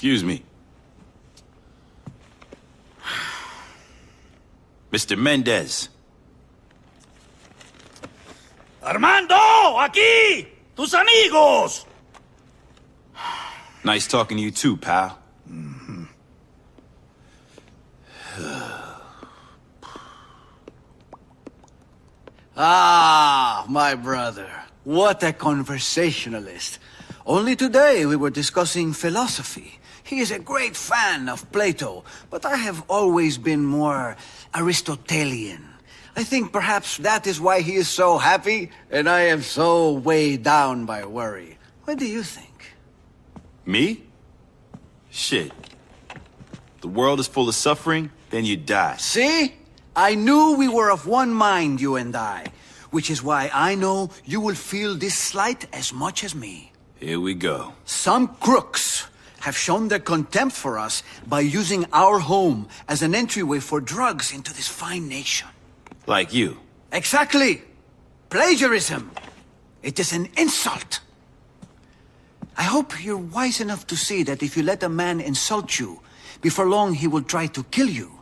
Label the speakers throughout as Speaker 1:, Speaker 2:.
Speaker 1: Excuse me. Mr. Mendez.
Speaker 2: Armando, aquí! Tus amigos!
Speaker 1: Nice talking to you too, pal.
Speaker 3: Ah, my brother. What a conversationalist. Only today we were discussing philosophy. He is a great fan of Plato, but I have always been more Aristotelian. I think perhaps that is why he is so happy, and I am so weighed down by worry. What do you think?
Speaker 1: Me? Shit. The world is full of suffering, then you die.
Speaker 3: See? I knew we were of one mind, you and I. Which is why I know you will feel this slight as much as me.
Speaker 1: Here we go.
Speaker 3: Some crooks have shown their contempt for us by using our home as an entryway for drugs into this fine nation.
Speaker 1: Like you.
Speaker 3: Exactly. Plagiarism. It is an insult. I hope you're wise enough to see that if you let a man insult you, before long he will try to kill you.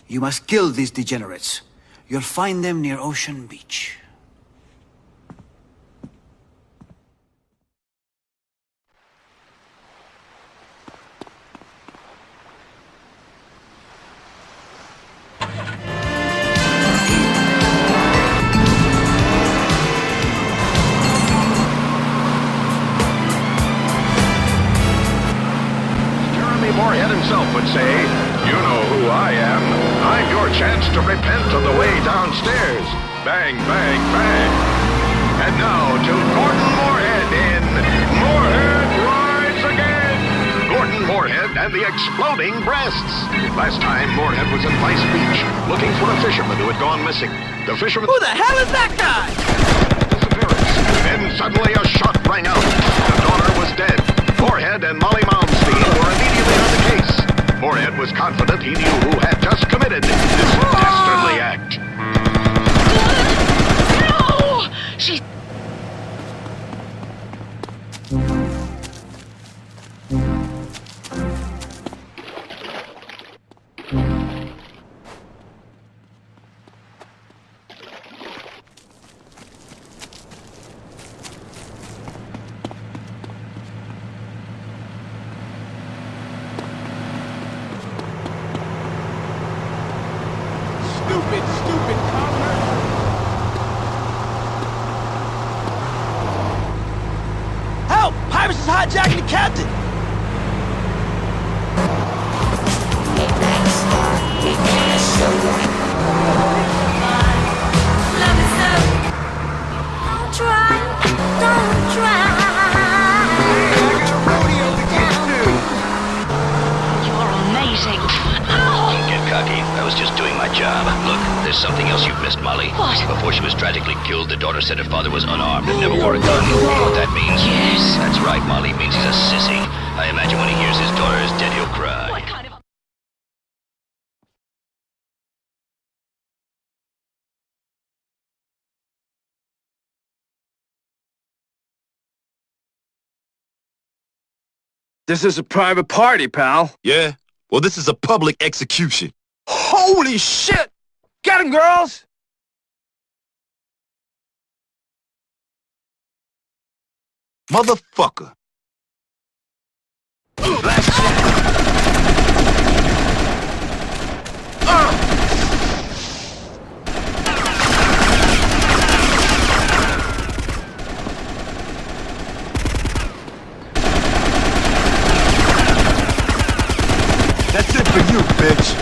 Speaker 3: You must kill these degenerates. You'll find them near Ocean Beach.
Speaker 4: Moorhead himself would say, you know who I am. I'm your chance to repent on the way downstairs. Bang, bang, bang. And now to Gordon Moorhead in Moorhead Rides Again. Gordon Moorhead and the Exploding Breasts. Last time, Moorhead was in Vice Beach, looking for a fisherman who had gone missing. The fisherman...
Speaker 5: Who the hell is that guy?
Speaker 4: Disappearance. Then suddenly a shot rang out. The daughter was dead. Moorhead and Molly Malmsteen were immediately on the case. Moorhead was confident he knew who had just committed this dastardly act.
Speaker 5: No! She...
Speaker 6: Stupid commoner!
Speaker 5: Help! Pirates is hijacking the captain!
Speaker 7: Don't try.
Speaker 5: You're amazing.
Speaker 8: Don't get cocky. I was just doing my job. Look, there's something else you've missed, Molly.
Speaker 5: What?
Speaker 8: Before she was tragically killed, the daughter said her father was unarmed and never wore a gun. You know what that means?
Speaker 5: Yes.
Speaker 8: That's right, Molly. It means he's a sissy. I imagine when he hears his daughter is dead, he'll cry.
Speaker 5: What kind of...
Speaker 6: This is a private party, pal.
Speaker 9: Yeah? Well, this is a public execution.
Speaker 6: Holy shit! Get him, girls!
Speaker 9: Motherfucker.
Speaker 6: Last chance.
Speaker 9: That's it for you, bitch.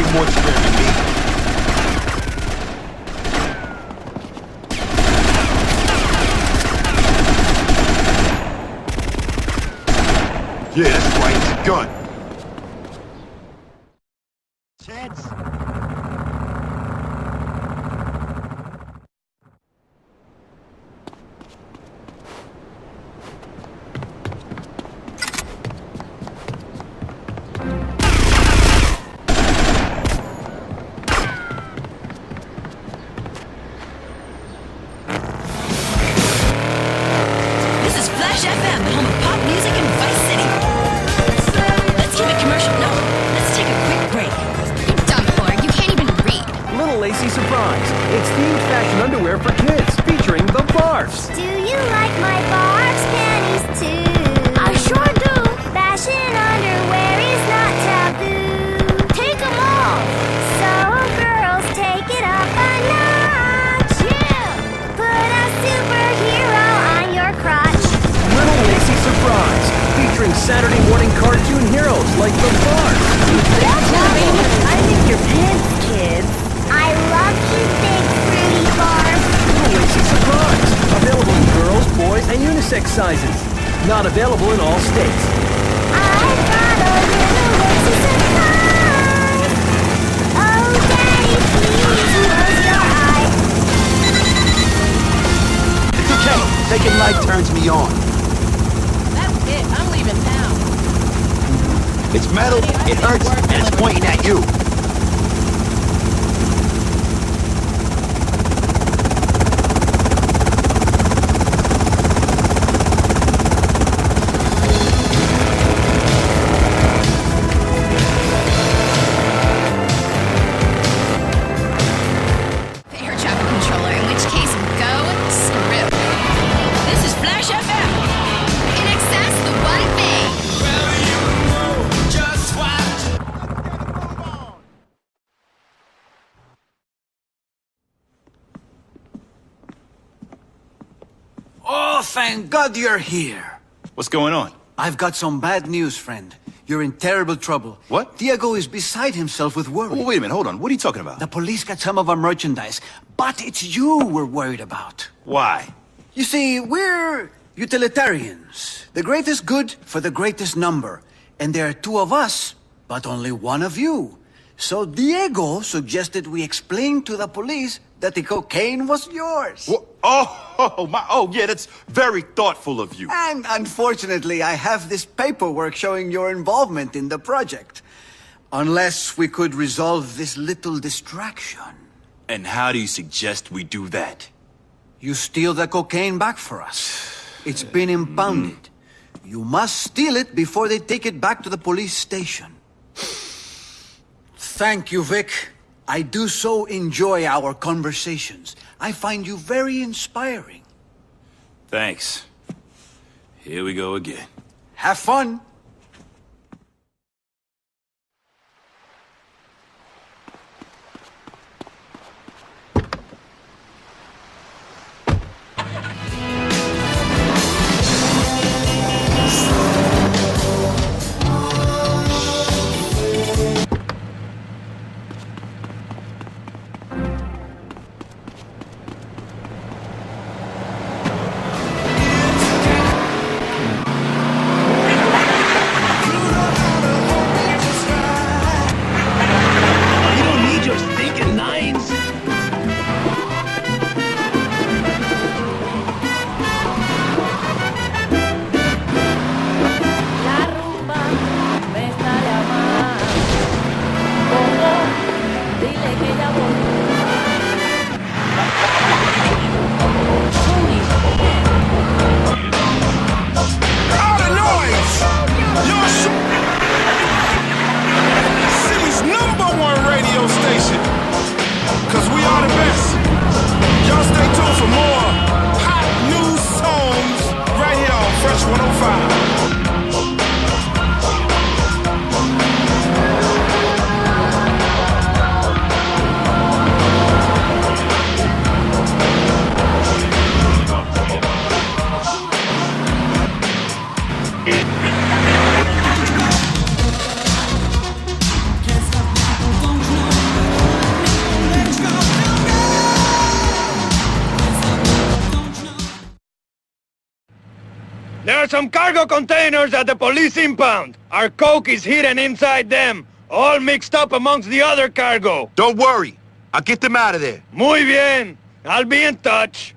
Speaker 1: ain't mortuary than me.
Speaker 9: Yeah, that's right, it's a gun.
Speaker 7: This is Flash FM, the home of pop music in Vice City. Let's keep it commercial. No, let's take a quick break.
Speaker 10: You dumb whore, you can't even read.
Speaker 5: Little Lacy surprise. It's themed fashion underwear for kids, featuring the Barfs.
Speaker 10: Do you like my Barb's panties too? I sure do. Fashion underwear is not taboo. Take them off. So girls, take it up a notch. Yeah. Put a superhero on your crotch.
Speaker 5: Little Lacy surprise, featuring Saturday morning cartoon heroes like the Barfs.
Speaker 10: I think your pants, kids. I love you, big fruity Barb.
Speaker 5: Little Lacy surprise, available in girls, boys, and unisex sizes. Not available in all states.
Speaker 10: I've got a little Lacy surprise. Oh, Daddy, please close your eyes.
Speaker 3: It's okay. Taking light turns me on.
Speaker 7: That's it. I'm leaving now.
Speaker 9: It's metal, it hurts, and it's pointing at you.
Speaker 10: Air traffic controller, in which case, go screw.
Speaker 7: This is Flash FM.
Speaker 10: In excess, the one thing.
Speaker 3: Oh, thank God you're here.
Speaker 1: What's going on?
Speaker 3: I've got some bad news, friend. You're in terrible trouble.
Speaker 1: What?
Speaker 3: Diego is beside himself with worry.
Speaker 1: Oh, wait a minute, hold on. What are you talking about?
Speaker 3: The police got some of our merchandise, but it's you we're worried about.
Speaker 1: Why?
Speaker 3: You see, we're utilitarians. The greatest good for the greatest number. And there are two of us, but only one of you. So Diego suggested we explain to the police that the cocaine was yours.
Speaker 1: Yeah, that's very thoughtful of you.
Speaker 3: And unfortunately, I have this paperwork showing your involvement in the project. Unless we could resolve this little distraction.
Speaker 1: And how do you suggest we do that?
Speaker 3: You steal the cocaine back for us. It's been impounded. You must steal it before they take it back to the police station. Thank you, Vic. I do so enjoy our conversations. I find you very inspiring.
Speaker 1: Thanks. Here we go again.
Speaker 3: Have fun.
Speaker 6: are some cargo containers at the police impound. Our coke is hidden inside them, all mixed up amongst the other cargo.
Speaker 9: Don't worry. I'll get them out of there.
Speaker 6: Muy bien. I'll be in touch.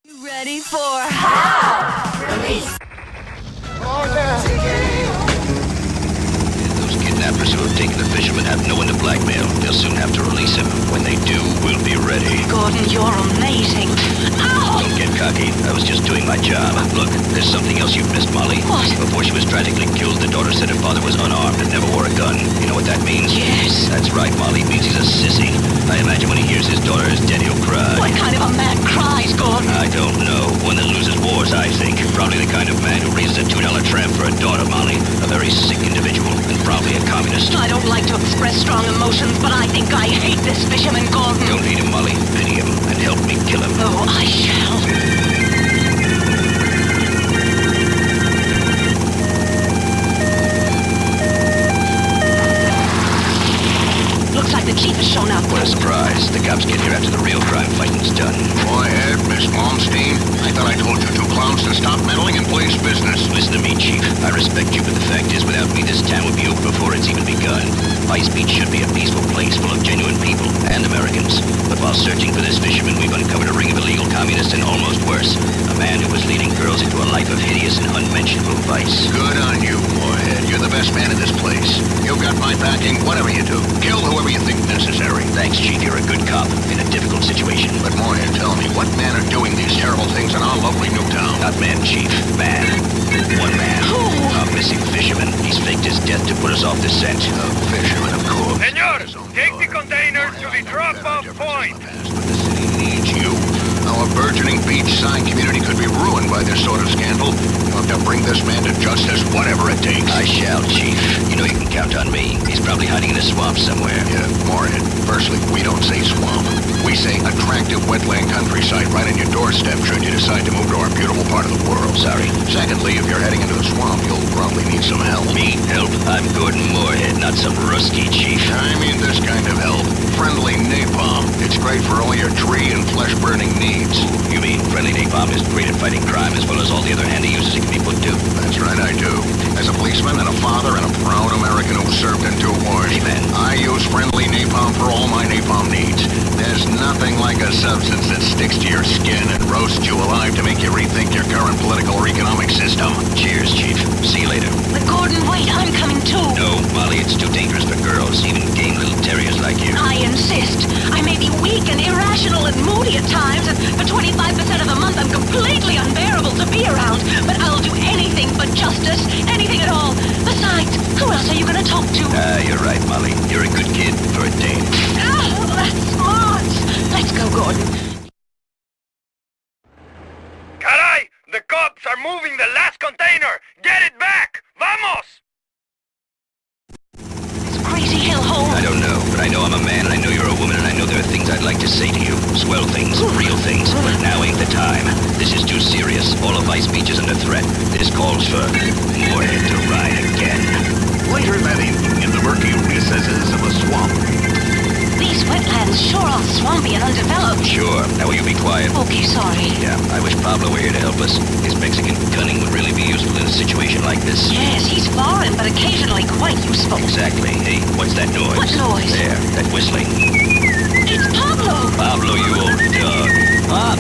Speaker 7: You ready for release?
Speaker 8: Those kidnappers who have taken the fisherman have no one to blackmail. They'll soon have to release him. When they do, we'll be ready.
Speaker 7: Gordon, you're amazing. Ow!
Speaker 8: Don't get cocky. I was just doing my job. Look, there's something else you've missed, Molly.
Speaker 7: What?
Speaker 8: Before she was tragically killed, the daughter said her father was unarmed and never wore a gun. You know what that means?
Speaker 7: Yes.
Speaker 8: That's right, Molly. It means he's a sissy. I imagine when he hears his daughter is dead, he'll cry.
Speaker 7: What kind of a man cries, Gordon?
Speaker 8: I don't know. One that loses wars, I think. Probably the kind of man who raises a $2 tramp for a daughter, Molly. A very sick individual, and probably a communist.
Speaker 7: I don't like to express strong emotions, but I think I hate this fisherman, Gordon.
Speaker 8: Don't hate him, Molly. Pity him, and help me kill him.
Speaker 7: Oh, I shall. Looks like the chief has shown up.
Speaker 8: What a surprise. The cops get here after the real crime fighting's done.
Speaker 4: Go ahead, Miss Malmsteen. I thought I told you two clowns to stop meddling in police business.
Speaker 8: Listen to me, Chief. I respect you, but the fact is, without me, this town would be over before it's even begun. Vice Beach should be a peaceful place full of genuine people and Americans. But while searching for this fisherman, we've uncovered a ring of illegal communists and almost worse, a man who was leading girls into a life of hideous and unmentionable vice.
Speaker 4: Good on you, Moorhead. You're the best man in this place. You've got my backing, whatever you do. Kill whoever you think necessary.
Speaker 8: Thanks, Chief. You're a good cop in a difficult situation.
Speaker 4: But Moorhead, tell me, what men are doing these terrible things in our lovely new town?
Speaker 8: Not man, Chief. Man. One man.
Speaker 7: Who?
Speaker 8: A missing fisherman. He's faked his death to put us off the scent.
Speaker 4: A fisherman, of course.
Speaker 6: Senor, take the containers to the drop-off point.
Speaker 4: But the city needs you. Our burgeoning beachside community could be ruined by this sort of scandal. You'll have to bring this man to justice, whatever it takes.
Speaker 8: I shall, Chief. You know you can count on me. He's probably hiding in a swamp somewhere.
Speaker 4: Yeah, Moorhead. Firstly, we don't say swamp. We say attractive wetland countryside right on your doorstep should you decide to move to our beautiful part of the world.
Speaker 8: Sorry.
Speaker 4: Secondly, if you're heading into the swamp, you'll probably need some help.
Speaker 8: Me? Help? I'm Gordon Moorhead, not some rusky chief.
Speaker 4: I mean this kind of help. Friendly napalm. It's great for all your tree and flesh-burning needs.
Speaker 8: You mean friendly napalm is great at fighting crime as well as all the other handy uses it can be put to?
Speaker 4: That's right, I do. As a policeman and a father and a proud American who served in 2 wars,
Speaker 8: Amen.
Speaker 4: I use friendly napalm for all my napalm needs. There's nothing like a substance that sticks to your skin and roasts you alive to make you rethink your current political or economic system.
Speaker 8: Cheers, Chief. See you later.
Speaker 7: But Gordon, wait, I'm coming too.
Speaker 8: No, Molly, it's too dangerous for girls, even game little terriers like you.
Speaker 7: I insist. I may be weak and irrational and moody at times, and for 25% of the month I'm completely unbearable to be around, but I'll do anything for justice, anything at all. Besides, who else are you gonna talk to?
Speaker 8: You're right, Molly. You're a good kid for a dame.
Speaker 7: Oh, that's smart. Let's go, Gordon.
Speaker 6: Caray! The cops are moving the last container! Get it back! Vamos!
Speaker 7: This crazy hellhole.
Speaker 8: I don't know, but I know I'm a man, and I know you're a woman, and I know there are things I'd like to say to you. Swell things, real things, but now ain't the time. This is too serious. All of Vice Beach is under threat. This calls for Moorhead to ride again.
Speaker 4: Later that evening, in the murky recesses of a swamp.
Speaker 7: These wetlands sure are swampy and undeveloped.
Speaker 8: Sure. Now will you be quiet?
Speaker 7: Okay, sorry.
Speaker 8: Yeah, I wish Pablo were here to help us. His Mexican cunning would really be useful in a situation like this.
Speaker 7: Yes, he's foreign, but occasionally quite useful.
Speaker 8: Exactly. Hey, what's that noise?
Speaker 7: What noise?
Speaker 8: There, that whistling.
Speaker 7: It's Pablo!
Speaker 8: Pablo, you old dog.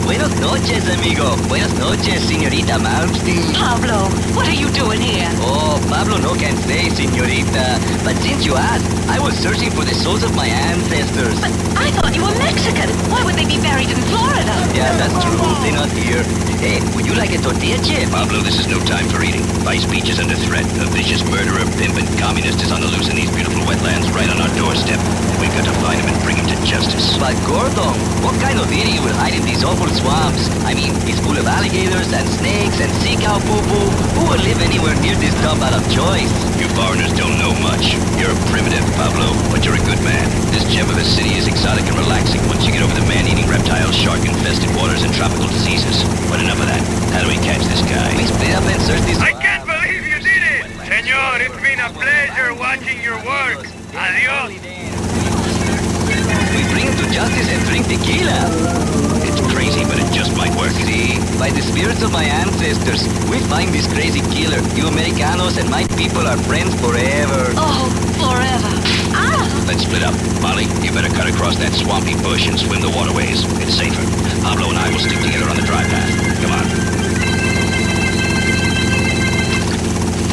Speaker 11: Buenas noches, amigo. Buenas noches, señorita Malmsteen.
Speaker 7: Pablo, what are you doing here?
Speaker 11: Oh, Pablo no can say, señorita. But since you asked, I was searching for the souls of my ancestors.
Speaker 7: But I thought you were Mexican. Why would they be buried in Florida?
Speaker 11: Yeah, that's true. They're not here. Hey, would you like a tortilla chip?
Speaker 8: Pablo, this is no time for eating. Vice Beach is under threat. A vicious murderer, pimp, and communist is on the loose in these beautiful wetlands right on our doorstep. We've got to find him and bring him to justice.
Speaker 11: But Gordon, what kind of idiot will hide in these awful swamps? I mean, it's full of alligators and snakes and sea cow poo-poo. Who will live anywhere near this stuff out of choice?
Speaker 8: You foreigners don't know much. You're a primitive, Pablo, but you're a good man. This gem of a city is exotic and relaxing once you get over the man-eating reptiles, shark-infested waters, and tropical diseases. But enough of that. How do we catch this guy?
Speaker 11: We split up and search this...
Speaker 6: I can't believe you did it! Senor, it's been a pleasure watching your work. Adios.
Speaker 11: We bring him to justice and drink tequila.
Speaker 8: It's crazy, but it just might work.
Speaker 11: See, by the spirits of my ancestors, we find this crazy killer. You Americanos and my people are friends forever.
Speaker 7: Oh, forever. Ah!
Speaker 8: Let's split up. Molly, you better cut across that swampy bush and swim the waterways. It's safer. Pablo and I will stick together on the dry path. Come on.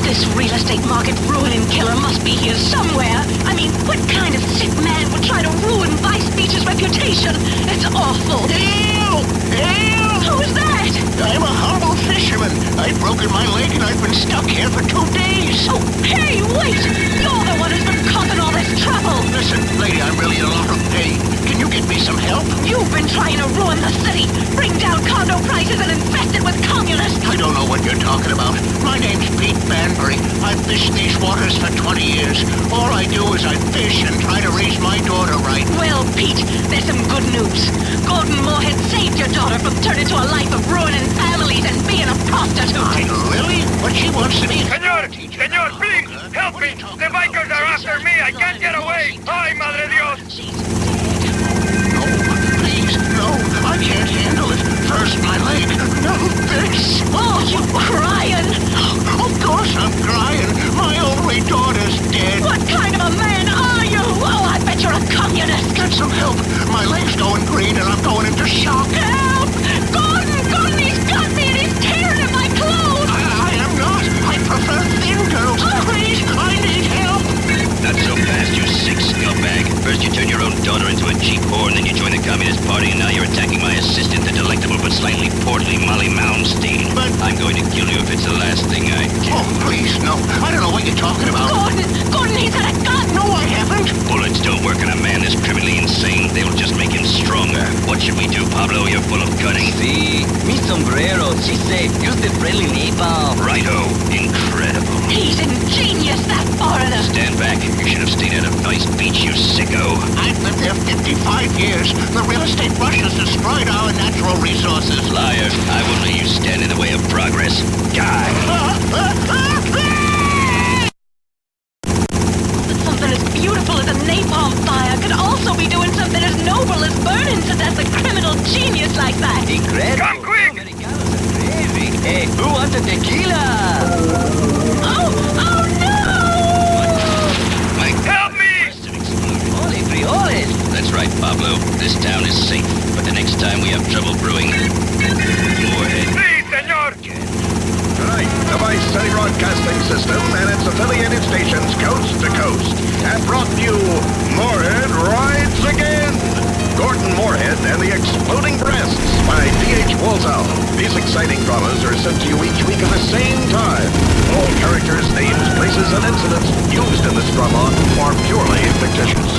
Speaker 7: This real estate market ruining killer must be here somewhere. I mean, what kind of sick man would try to ruin Vice Beach's reputation? It's awful.
Speaker 2: Help! Help!
Speaker 7: Who's that?
Speaker 2: I'm a humble fisherman. I've broken my leg and I've been stuck here for 2 days.
Speaker 7: Oh, hey, wait! You're the one who's been causing all this trouble.
Speaker 2: Listen, lady, I'm really in a lot of pain. Can you get me some help?
Speaker 7: You've been trying to ruin the city, bring down condo prices and infest it with communists.
Speaker 2: I don't know what you're talking about. My name's Pete Banbury. I've fished these waters for 20 years. All I do is I fish and try to raise my daughter right.
Speaker 7: Well, Pete, there's some good news. Gordon Moorhead saved your daughter from turning to a life of ruining families and being a prostitute.
Speaker 2: Really? But she wants to be a
Speaker 6: Senor,
Speaker 2: teacher.
Speaker 6: senor, please, help me. The bikers are after me. I can't get away. Ay, madre Dios.
Speaker 2: No, please, no. I can't handle it. First my leg, now this.
Speaker 7: Oh, you crying?
Speaker 2: Of course I'm crying. My only daughter's dead.
Speaker 7: What kind of a man are you? Oh, I bet you're a communist.
Speaker 2: Get some help. My leg's going green and I'm going into shock.
Speaker 7: Help! Gordon! Gordon, he's got me and he's tearing at my clothes!
Speaker 2: I am not. I prefer thin girls. Please, I need help.
Speaker 8: Not so fast, you sick scumbag. First you turn your own daughter into a cheap whore, and then you join the Communist Party, and now you're attacking my assistant, the delectable but slightly portly Molly Malmsteen.
Speaker 2: But
Speaker 8: I'm going to kill you if it's the last thing I do.
Speaker 2: oh, please, no. I don't know what you're talking about.
Speaker 7: Gordon! Gordon, he's had a gun!
Speaker 2: No, I haven't.
Speaker 8: Bullets don't work on a man this criminally insane. They will just make him stronger. What should we do, Pablo? You're full of cunning.
Speaker 11: See, mi sombrero, she said, use the friendly napalm.
Speaker 8: Righto. Incredible.
Speaker 7: He's ingenious, that foreigner!
Speaker 8: Stand back. You should have stayed out of Vice Beach, you sicko.
Speaker 2: I've lived there 55 years. The real estate rush has destroyed our natural resources.
Speaker 8: Liar. I won't let you stand in the way of progress. Die.
Speaker 7: Something as beautiful as a napalm fire could also be doing something as noble as burning to death a criminal genius like that!
Speaker 11: Incredible.
Speaker 6: Come quick!
Speaker 11: Americanos are crazy. Hey, who wants a tequila?
Speaker 7: Oh! Oh no!
Speaker 6: Help me!
Speaker 11: Holy frijoles.
Speaker 8: That's right, Pablo. This town is safe. But the next time we have trouble brewing, Moorhead.
Speaker 6: Please, senor!
Speaker 4: Tonight, the Vice City Broadcasting System and its affiliated stations coast to coast have brought you Moorhead Rides Again! Gordon Moorhead and the Exploding Breasts by D.H. Walzow. These exciting dramas are sent to you each week at the same time. All characters, names, places, and incidents used in this drama are purely fictitious.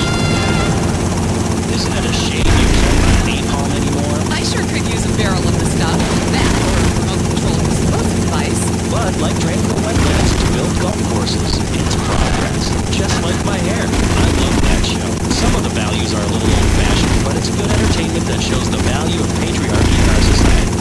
Speaker 12: Isn't it a shame you can't run napalm anymore?
Speaker 13: I sure could use a barrel of the stuff. That or a remote-controlled explosive device.
Speaker 12: But like draining a wetlands to build golf courses, it's progress. Just like my hair. I love that show. Some of the values are a little old-fashioned, but it's good entertainment that shows the value of patriarchy in our society.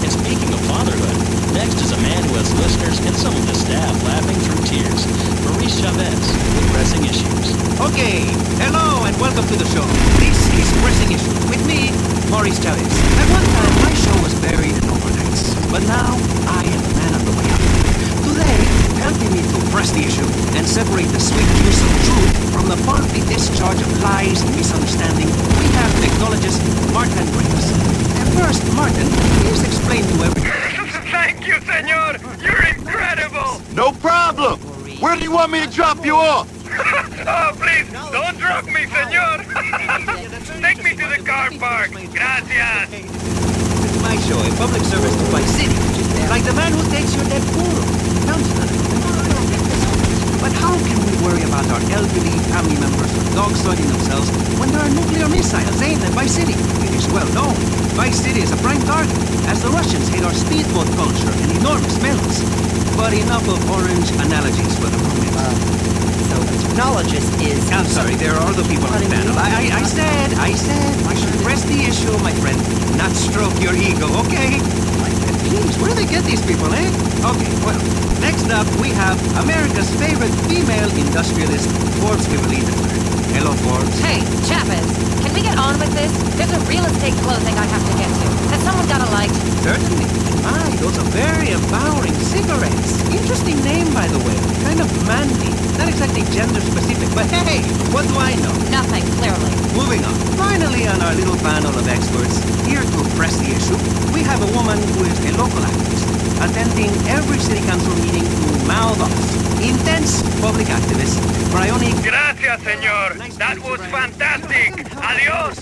Speaker 12: And speaking of fatherhood, next is a man who has listeners and some of the staff laughing through tears. Maurice Chavez with Pressing Issues.
Speaker 14: Okay, hello and welcome to the show. This is Pressing Issues with me, Maurice Chavez. At one time, my show was buried in overnights, but now I am the man on the way up. Today, helping me to press the issue and separate the sweet juice of truth from the pulpy discharge of lies and misunderstanding, we have technologist Martin Graves. And first, Martin, please explain to everyone.
Speaker 6: Thank you, senor! You're incredible!
Speaker 1: No problem. Where do you want me to drop you off?
Speaker 6: Oh, please, don't drop me, senor! Take me to the car park. Gracias.
Speaker 14: It's my show, a public service to Vice City. Like the man who takes your dead puro. But how can we worry about our elderly family members with dogs soiling themselves when there are nuclear missiles aimed at Vice City? It is well known. Vice City is a prime target, as the Russians hate our speedboat culture and enormous melons. But enough of orange analogies for the moment.
Speaker 13: So a technologist is...
Speaker 14: I'm sorry, there are other people on the panel. I said, I should press the issue, my friend, not stroke your ego, okay? Please, Where do they get these people, eh? Okay, well, next up we have America's favorite female industrialist, Forbes Beverly III. Hello, Forbes.
Speaker 15: Hey, Chavez, can we get on with this? There's a real estate closing I have to get to. Has someone got a light?
Speaker 14: Certainly. My, those are very empowering cigarettes. Interesting name, by the way. Kind of manly. Not exactly gender specific, but hey, what do I know?
Speaker 15: Nothing, clearly.
Speaker 14: Moving on. Finally, on our little panel of experts, here to press the issue, we have a woman who is a local activist, attending every city council meeting to mouth off. Intense public activist, Bryonic.
Speaker 6: Gracias, señor. That was fantastic. Adios.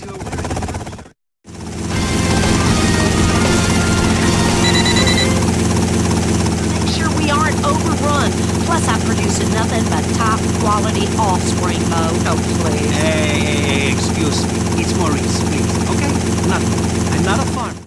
Speaker 7: Make sure we aren't overrun. Plus, I produce nothing but top quality offspring, Mo.
Speaker 15: Oh, please.
Speaker 14: Hey, excuse me. It's Maurice, please, okay? Not me. I'm not a farmer.